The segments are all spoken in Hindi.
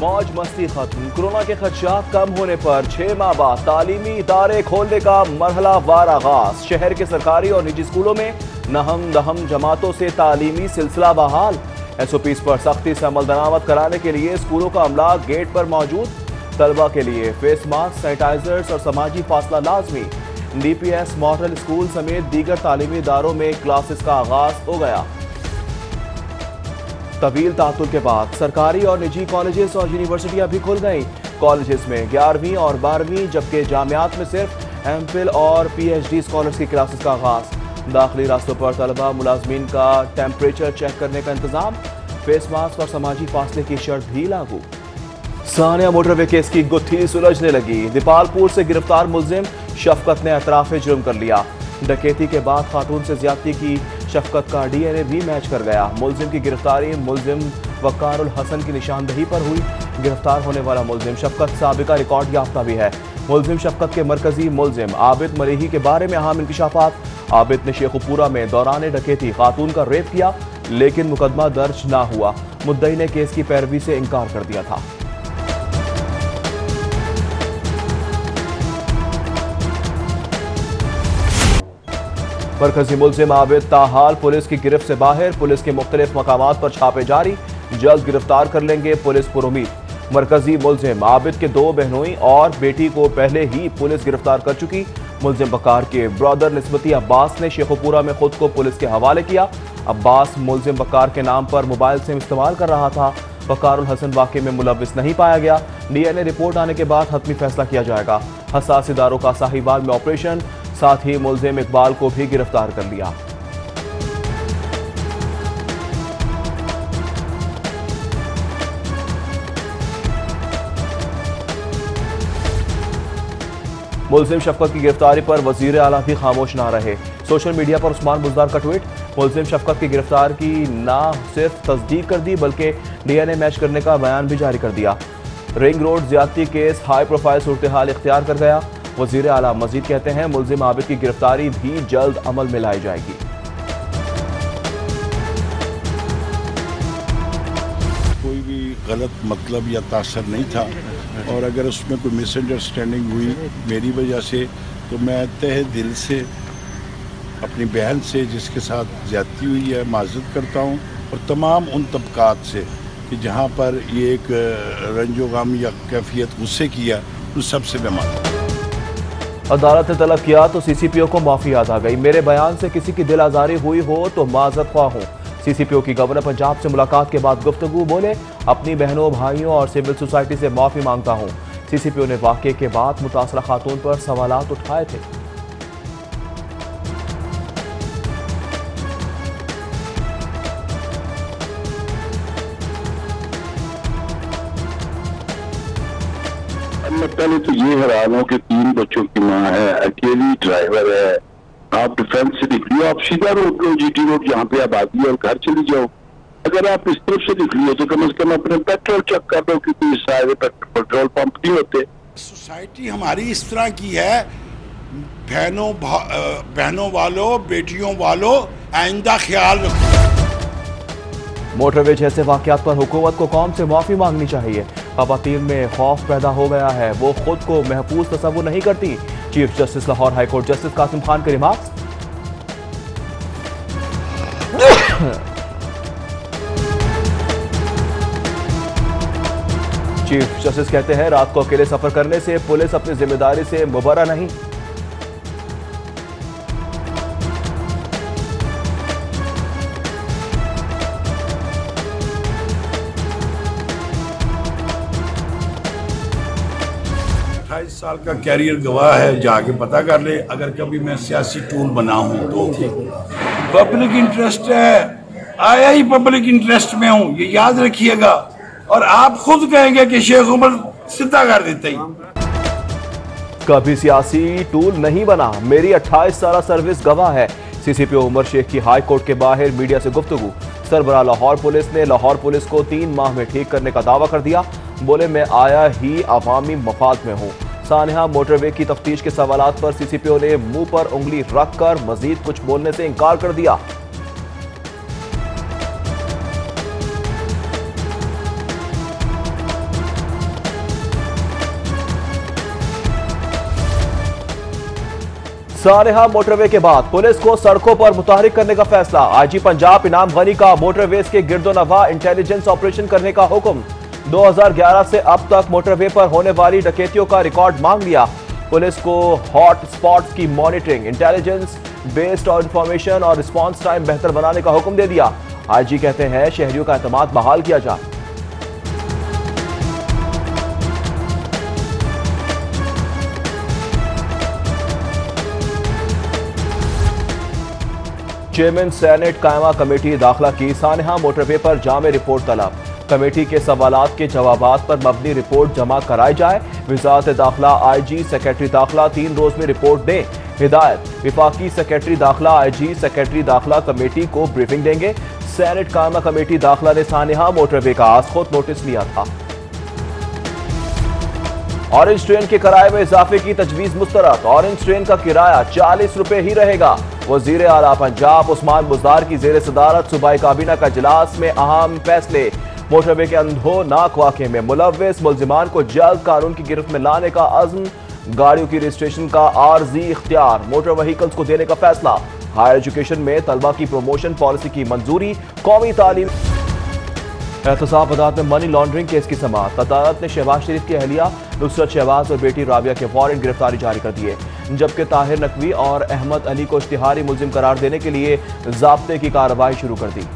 मौज मस्ती खत्म। कोरोना के खदशात कम होने पर 6 माह बाद तालीमी इदारे खोलने का मरहलावार आगाज। शहर के सरकारी और निजी स्कूलों में नहम दहम जमातों से तालीमी सिलसिला बहाल। SOPs पर सख्ती से अमल दरामद कराने के लिए स्कूलों का अमला गेट पर मौजूद। तलबा के लिए फेस मास्क, सैनिटाइजर्स और समाजी फासला लाजमी। DPS मॉडल स्कूल समेत दीगर तालीमी इदारों में क्लासेस का आगाज हो गया। तवील तातुल के बाद सरकारी और निजी कॉलेजेस और यूनिवर्सिटियां भी खुल गईं। कॉलेजेस में 11वीं और 12वीं जबकि जामियात में सिर्फ MPhil और PhD स्कॉलर्स की क्लासेस का आगाज। दाखिली रास्तों पर तलबा मुलाजमीन का टेम्परेचर चेक करने का इंतजाम। फेस मास्क और समाजी फासले की शर्त भी लागू। सानिया मोटरवे केस की गुत्थी सुलझने लगी। दीपालपुर से गिरफ्तार मुलजिम शफकत ने एतराफ जुर्म कर लिया। डकैती के बाद खातून से ज्यादती की शफकत का DNA भी मैच कर गया। मुलजिम की गिरफ्तारी मुलजिम वकारुल हसन की निशानदही पर हुई। गिरफ्तार होने वाला मुलजिम शफकत साबिका रिकॉर्ड याफ्ता भी है। मुलजिम शफकत के मरकजी मुलजिम आबिद मलीही के बारे में अहम इंकशाफात। आबिद ने शेखुपुरा में दौरान डकैती खातून का रेप किया, लेकिन मुकदमा दर्ज ना हुआ। मुद्दई ने केस की पैरवी से इनकार कर दिया था। मरकजी मुलजिम आबिद ताहाल पुलिस की गिरफ्त से बाहर। पुलिस के मुख्तलिफ मकामात पर छापे जारी, जल्द गिरफ्तार कर लेंगे पुलिस पुरुमीद। मरकजी मुलजिम आबिद के 2 बहनोई और बेटी को पहले ही पुलिस गिरफ्तार कर चुकी। मुलजिम बकार के ब्रदर निस्बती अब्बास ने शेखुपुरा में खुद को पुलिस के हवाले किया। अब्बास मुलजिम बकार के नाम पर मोबाइल सिम इस्तेमाल कर रहा था। वकारुल हसन वाक़े में मुलविस नहीं पाया गया। DNA रिपोर्ट आने के बाद हतमी फैसला किया जाएगा। हसास इदारों का साहिवाल में ऑपरेशन, साथ ही मुलजिम इकबाल को भी गिरफ्तार कर लिया। मुलजिम शफकत की गिरफ्तारी पर वजीर आला भी खामोश ना रहे। सोशल मीडिया पर उस्मान बुजदार का ट्वीट। मुलजिम शफकत की गिरफ्तार की ना सिर्फ तस्दीक कर दी बल्कि DNA मैच करने का बयान भी जारी कर दिया। रिंग रोड ज्यादती केस हाई प्रोफाइल सूरत हाल इख्तियार कर गया। वजीर आला मजीद कहते हैं मुलजिम आबिद की गिरफ्तारी भी जल्द अमल में लाई जाएगी। कोई भी गलत मतलब या तासर नहीं था, और अगर उसमें कोई मिसअंडरस्टैंडिंग हुई मेरी वजह से तो मैं तहे दिल से अपनी बहन से जिसके साथ ज्यादती हुई है माजरत करता हूँ, और तमाम उन तबकात से कि जहाँ पर ये एक रंजो गम या कैफियत गुस्से किया, उन सबसे मैं माफी। अदालत ने तलब किया तो CCPO को माफी याद आ गई। मेरे बयान से किसी की दिल आजारी हुई हो तो माजरत ख्वाह हूँ। CCPO की गवर्नर पंजाब से मुलाकात के बाद गुफ्तगू। बोले अपनी बहनों, भाइयों और सिविल सोसाइटी से माफी मांगता हूँ। CCPO ने वाक़े के बाद मुतासरा खातून पर सवालात उठाए थे। मैं पहले तो ये हैरान हूँ कि 3 बच्चों की माँ है, अकेली ड्राइवर है। आप डिफेंस से निकलिए, आप सीधा रोड लो GT रोड जहाँ पे आबादी है और घर चली जाओ। अगर आप इस तरफ से निकलिए तो कम से कम अपने पेट्रोल चेक कर दो, क्योंकि इस सारे पेट्रोल पंप नहीं होते। सोसाइटी हमारी इस तरह की है, बहनों वालों, बेटियों वालों, आइंदा ख्याल रखो। मोटरवे जैसे वाकयात पर हुकूमत को कौम से माफी मांगनी चाहिए। खवातीन में खौफ पैदा हो गया है, वो खुद को महफूज तस्वुर नहीं करती। Chief justice Lahore high court justice Qasim Khan के रिमार्क्स। चीफ जस्टिस कहते हैं रात को अकेले सफर करने से पुलिस अपनी जिम्मेदारी से मुबर्रा नहीं। साल का कैरियर गवाह है, जाके पता कर ले। अगर कभी मैं सियासी टूल बना हूं तो पब्लिक इंटरेस्ट है, आया ही पब्लिक इंटरेस्ट में हूं, ये याद रखिएगा। और आप खुद कहेंगे कि शेख उमर सीधा कर देते ही। कभी सियासी टूल नहीं बना, मेरी 28 साल सर्विस गवाह है। CCPO उमर शेख की हाई कोर्ट के बाहर मीडिया से गुफ्तगू। सरबराह लाहौर पुलिस ने लाहौर पुलिस को 3 माह में ठीक करने का दावा कर दिया। बोले मैं आया ही अवामी मफाद में हूँ। सानिया मोटरवे की तफ्तीश के सवालात पर CCPO ने मुंह पर उंगली रखकर मजीद कुछ बोलने से इनकार कर दिया। सानेहा मोटरवे के बाद पुलिस को सड़कों पर मुतहरिक करने का फैसला। आईजी पंजाब इनाम गनी का मोटरवेज के गिरदोनवा इंटेलिजेंस ऑपरेशन करने का हुक्म। 2011 से अब तक मोटरवे पर होने वाली डकैतियों का रिकॉर्ड मांग लिया। पुलिस को हॉट स्पॉट्स की मॉनिटरिंग, इंटेलिजेंस बेस्ड और इंफॉर्मेशन और रिस्पॉन्स टाइम बेहतर बनाने का हुक्म दे दिया। आईजी कहते हैं शहरियों का एतमाद बहाल किया जाए। चेयरमैन सेनेट कायमा कमेटी दाखिला की सानेहा मोटरवे पर जामे रिपोर्ट तलब। कमेटी के सवालात के जवाबात पर मबनी रिपोर्ट जमा कराई जाए। वजारत दाखिला आईजी सेक्रेटरी दाखिला 3 रोज में रिपोर्ट दें। हिदायत, विफाकी सेक्रेटरी दाखिला आईजी सेक्रेटरी दाखिला कमेटी को ब्रीफिंग देंगे। सेनेट कायमा कमेटी दाखिला ने सानेहा मोटरवे का आज खुद नोटिस लिया था। ऑरेंज ट्रेन के किराए में इजाफे की तजवीज मुस्तरद। ऑरेंज ट्रेन का किराया 40 रुपए ही रहेगा। वजीर आला पंजाब उस्मान बुज़दार की जेर सदारत सूबाई काबीना का इजलास में अहम फैसले। मोटरवे के अंधोनाक वाक़े में मुलव्विस मुल्जिमान को जल्द कानून की गिरफ्त में लाने का अज़्म। गाड़ियों की रजिस्ट्रेशन का आर्जी इख्तियार मोटर व्हीकल्स को देने का फैसला। हायर एजुकेशन में तलबा की प्रमोशन पॉलिसी की मंजूरी। कौमी तालीम एहतसाब अदालत में मनी लॉन्ड्रिंग केस की समाअत। अदालत ने शहबाज शरीफ की अहलिया नुसरत शहबाज और बेटी राबिया के वारंट गिरफ्तारी जारी कर दिए, जबकि ताहिर नकवी और अहमद अली को इश्तिहारी मुल्जिम करार देने के लिए ज़ाब्ते की कार्रवाई शुरू कर दी।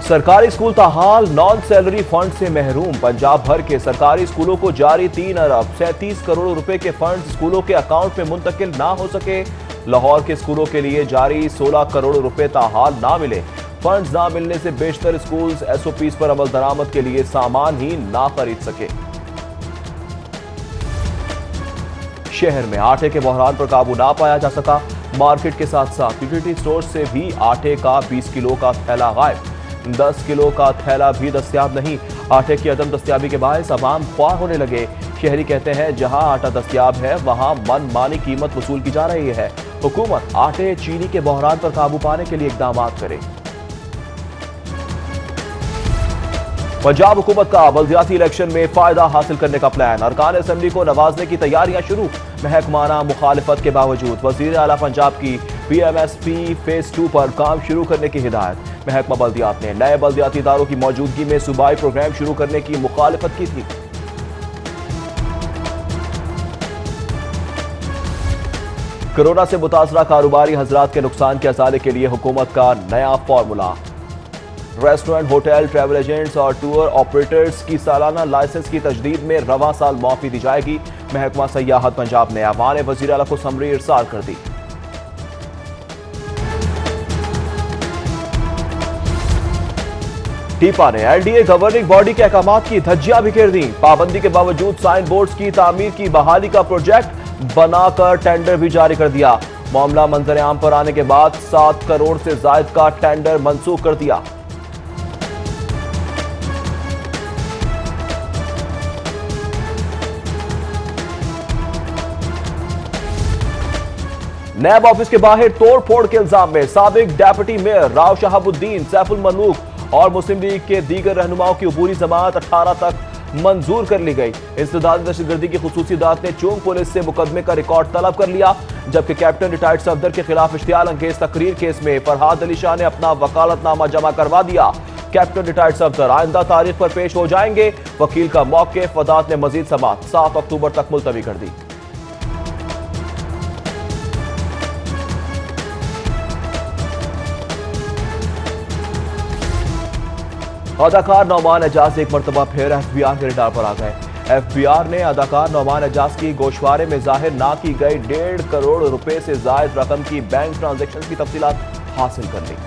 सरकारी स्कूल ताहाल नॉन सैलरी फंड से महरूम। पंजाब भर के सरकारी स्कूलों को जारी 3 अरब 37 करोड़ रुपए के फंड स्कूलों के अकाउंट में मुंतकिल ना हो सके। लाहौर के स्कूलों के लिए जारी 16 करोड़ रुपए ताहाल ना मिले। फंड ना मिलने से बेशतर स्कूल्स एसओपीज पर अमल दरामद के लिए सामान ही ना खरीद सके। शहर में आटे के बहरान पर काबू ना पाया जा सका। मार्केट के साथ साथ यूटिलिटी स्टोर से भी आटे का 20 किलो का थैला गायब। 10 किलो का थैला भी दस्तयाब नहीं। आटे की अदम दस्तयाबी के बायस अवाम ख्वार होने लगे। शहरी कहते हैं जहां आटा दस्तयाब है वहां मनमानी कीमत वसूल की जा रही है। हुकूमत आटे चीनी के बहरान पर काबू पाने के लिए इकदाम करे। पंजाब हुकूमत का बल्दियाती इलेक्शन में फायदा हासिल करने का प्लान। अरकान असेंबली को नवाजने की तैयारियां शुरू। महकमाना मुखालिफत के बावजूद वजीर आला पंजाब की PMSP फेज 2 पर काम शुरू करने की हिदायत। महकमा बल्दियात ने नए बल्दियाती इदारों की मौजूदगी में सूबाई प्रोग्राम शुरू करने की मुखालिफत की थी। कोरोना से मुतासरा कारोबारी हजरात के नुकसान के अजाले के लिए हुकूमत का नया formula. Restaurant, hotel, travel agents और टूर ऑपरेटर्स की सालाना लाइसेंस की तजदीद में रवां साल माफी दी जाएगी। महकमा सयाहत पंजाब ने ऐवान वज़ीर आला को समरी इरसाल कर दी। टीपा ने LDA गवर्निंग बॉडी के अहकामात की धज्जियां बिखेर दी। पाबंदी के बावजूद साइन बोर्ड्स की तामीर की बहाली का प्रोजेक्ट बनाकर टेंडर भी जारी कर दिया। मामला मंजर आम पर आने के बाद 7 करोड़ से जायद का टेंडर मंसूख कर दिया। नैब ऑफिस के बाहर तोड़ फोड़ के इल्जाम में साबिक डेप्यूटी मेयर राव शहाबुद्दीन, सैफुल मलूक और मुस्लिम लीग के दीगर रहनुमाओं की अबूरी जमात 18 तक मंजूर कर ली गई। इंसदाद दहशतगर्दी की खुसूसी अदालत ने चोंग पुलिस से मुकदमे का रिकॉर्ड तलब कर लिया, जबकि कैप्टन रिटायर्ड सफदर के खिलाफ इश्तियाल अंगेज तकरीर केस में फरहाद अली शाह ने अपना वकालतनामा जमा करवा दिया। कैप्टन रिटायर्ड सफदर आइंदा तारीख पर पेश हो जाएंगे। वकील का मौक़िफ़ अदालत ने मजीद समाअत 7 अक्टूबर तक मुलतवी कर दी। अदाकार नौमान एजाज एक मरतबा फिर FBI के रडार पर आ गए। FBI ने अदाकार नौमान एजाज की गोशवारे में जाहिर ना की गई 1.5 करोड़ रुपए से जायद रकम की बैंक ट्रांजैक्शन की तफसीलात हासिल कर ली।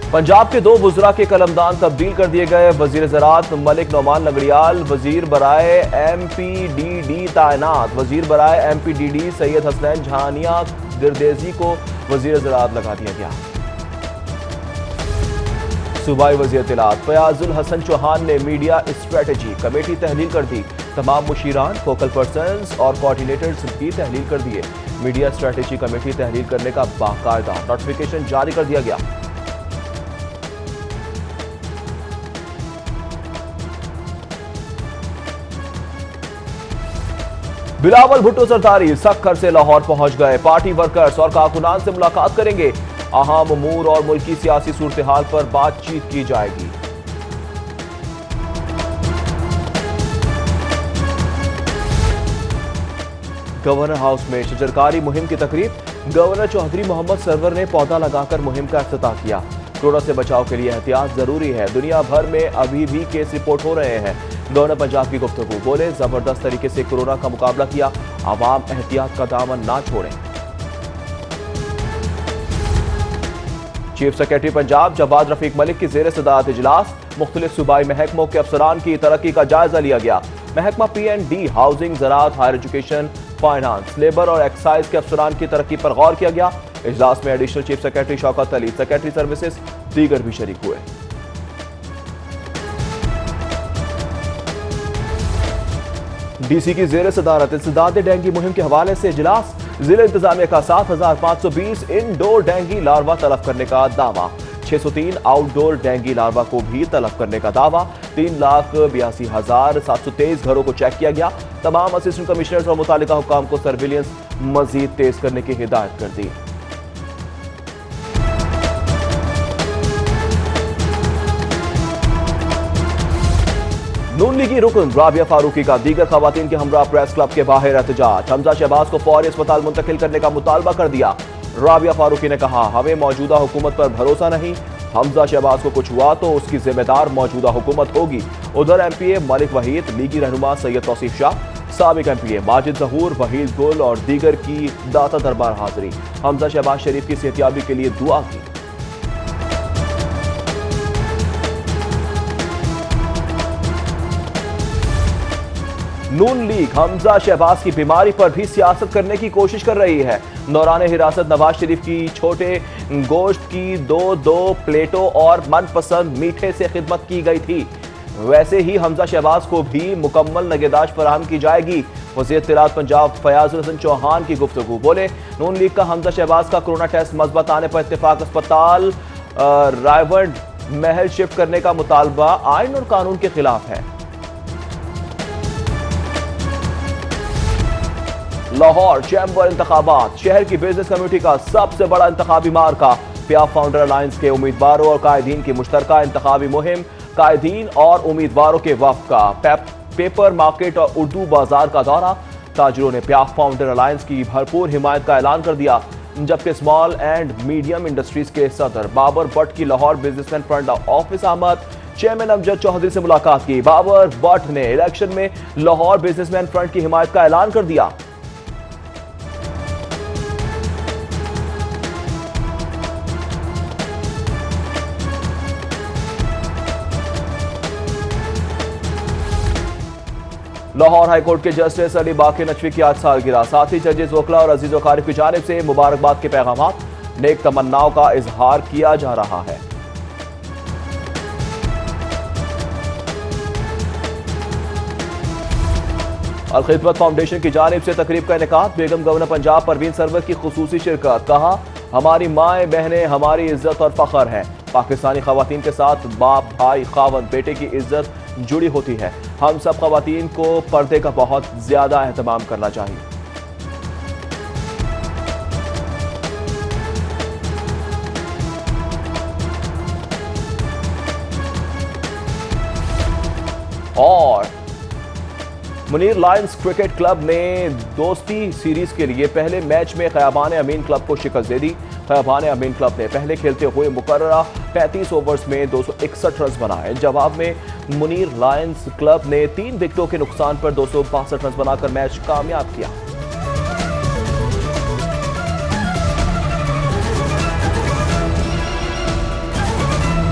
पंजाब के 2 वज़रा के कलमदान तब्दील कर दिए गए। वजीर ज़राअत मलिक नौमान लंगड़ियाल वजीर बराए MPDD तैनात। वजीर बराए MPDD सैयद हसनैन झानिया गिरदेजी को वजीर ज़राअत लगा दिया गया। सूबाई वज़ीर इत्तलात फयाजुल हसन चौहान ने मीडिया स्ट्रेटजी कमेटी तहलील कर दी। तमाम मुशीरान, फोकल पर्सन्स और कोऑर्डिनेटर्स भी तहलील कर दिए। मीडिया स्ट्रेटेजी कमेटी तहलील करने का बाकायदा नोटिफिकेशन जारी कर दिया गया। बिलावल भुट्टो सरदारी सक्खर से लाहौर पहुंच गए। पार्टी वर्कर्स और कारकुनान से मुलाकात करेंगे। अहम उमूर और मुल्की सियासी सूरत हाल पर बातचीत की जाएगी। गवर्नर हाउस में शजरकारी मुहिम की तकरीब। गवर्नर चौधरी मोहम्मद सरवर ने पौधा लगाकर मुहिम का इफ्तिताह किया। कोरोना से बचाव के लिए एहतियात जरूरी है। दुनिया भर में अभी भी केस रिपोर्ट हो रहे हैं। गवर्नर पंजाब की गुफ्तगू, बोले जबरदस्त तरीके से कोरोना का मुकाबला किया, आवाम एहतियात का दामन ना छोड़ें। चीफ सेक्रेटरी पंजाब जवाद रफीक मलिक की जेर सदारत इजलास। मुख्तलिफ सूबाई महकमों के अफसरान की तरक्की का जायजा लिया गया। महकमा P&D, हाउसिंग, ज़राअत, हायर एजुकेशन, फाइनेंस, लेबर और एक्साइज के अफसरान की तरक्की पर गौर किया गया। इजलास में additional chief secretary Shaukat Ali, secretary services दीगर भी शरीक हुए। DC की जेर सदारत इंसदाद डेंगू मुहिम के हवाले से इजलास। जिला इंतजामिया का 7,520 इंडोर डेंगू लार्वा तलब करने का दावा। 603 आउटडोर डेंगू लार्वा को भी तलब करने का दावा। 3,82,723 घरों को चेक किया गया। तमाम असिस्टेंट कमिश्नर्स और मुतालिका हुकाम को सर्विलियंस मजीद तेज करने की हिदायत कर दी। नून लीगी रुकन राबिया फारूकी का दीगर खवातीन के हमरा प्रेस क्लब के बाहर एहतजाज। हमजा शहबाज को फौरी अस्पताल मुंतकिल करने का मुतालबा कर दिया। राबिया फारूकी ने कहा, हमें मौजूदा हुकूमत पर भरोसा नहीं। हमजा शहबाज को कुछ हुआ तो उसकी जिम्मेदार मौजूदा हुकूमत होगी। उधर MPA मलिक वहीद, लीगी रहनुमा सैयद तौसीफ शाह, साबिक MPA माजिद जहूर, वहीद गुल और दीगर की दाता दरबार हाजिरी। हमजा शहबाज शरीफ की सेहतियाबी के लिए दुआ की। नून लीग हमजा शहबाज की बीमारी पर भी सियासत करने की कोशिश कर रही है। दौरान हिरासत नवाज शरीफ की छोटे गोश्त की दो प्लेटों और मनपसंद मीठे से खिदमत की गई थी। वैसे ही हमजा शहबाज को भी मुकम्मल नगहदाश्त फराहम की जाएगी। वज़ीर इत्तलात पंजाब फयाजुल हसन चौहान की गुफ्तगू, बोले नून लीग का हमजा शहबाज का कोरोना टेस्ट मस्बत आने पर इत्तेफाक अस्पताल रायवंड महल शिफ्ट करने का मुतालबा आइन और कानून के खिलाफ है। लाहौर चैम्बर इंतखाबात शहर की बिजनेस कम्युनिटी का सबसे बड़ा इंतखाबी मार्का। प्याफ फाउंडर अलायंस के उम्मीदवारों और कायदीन की मुश्तरका इंतखाबी मुहिम। कायदीन और उम्मीदवारों के वफ्द का पेपर मार्केट और उर्दू बाजार का दौरा। ताजिरों ने प्याफ फाउंडर अलायंस की भरपूर हिमायत का ऐलान कर दिया। जबकि स्मॉल एंड मीडियम इंडस्ट्रीज के सदर बाबर भट्ट की लाहौर बिजनेसमैन फ्रंट ऑफिस आमद। चेयरमैन अमजद चौधरी से मुलाकात की। बाबर भट्ट ने इलेक्शन में लाहौर बिजनेसमैन फ्रंट की हिमायत का ऐलान कर दिया। लाहौर हाईकोर्ट के जस्टिस अली बाकी नकवी की आज सालगिरह। साथ ही जजेस वकला और अजीज वकारिफ की जानिब से मुबारकबाद के पैगामात, नेक तमन्नाओं का इजहार किया जा रहा है। अल-खिदमत फाउंडेशन की जानिब से तकरीब का इनेकाद। बेगम गवर्नर पंजाब परवीन सरवर की खुसूसी शिरकत। कहा, हमारी माएँ बहनें हमारी इज्जत और फख्र हैं। पाकिस्तानी खवातीन के साथ बाप, भाई, खावंद, बेटे की इज्जत जुड़ी होती है। हम सब खवातीन को पर्दे का बहुत ज्यादा एहतमाम करना चाहिए। और मुनीर लायंस क्रिकेट क्लब ने दोस्ती सीरीज के लिए पहले मैच में खयाबान अमीन क्लब को शिकस्त दे दी। खयाबान अमीन क्लब ने पहले खेलते हुए मुकर्ररा 35 ओवर्स में 261 रन बनाए। जवाब में मुनीर लायंस क्लब ने 3 विकेटों के नुकसान पर 262 रन बनाकर मैच कामयाब किया।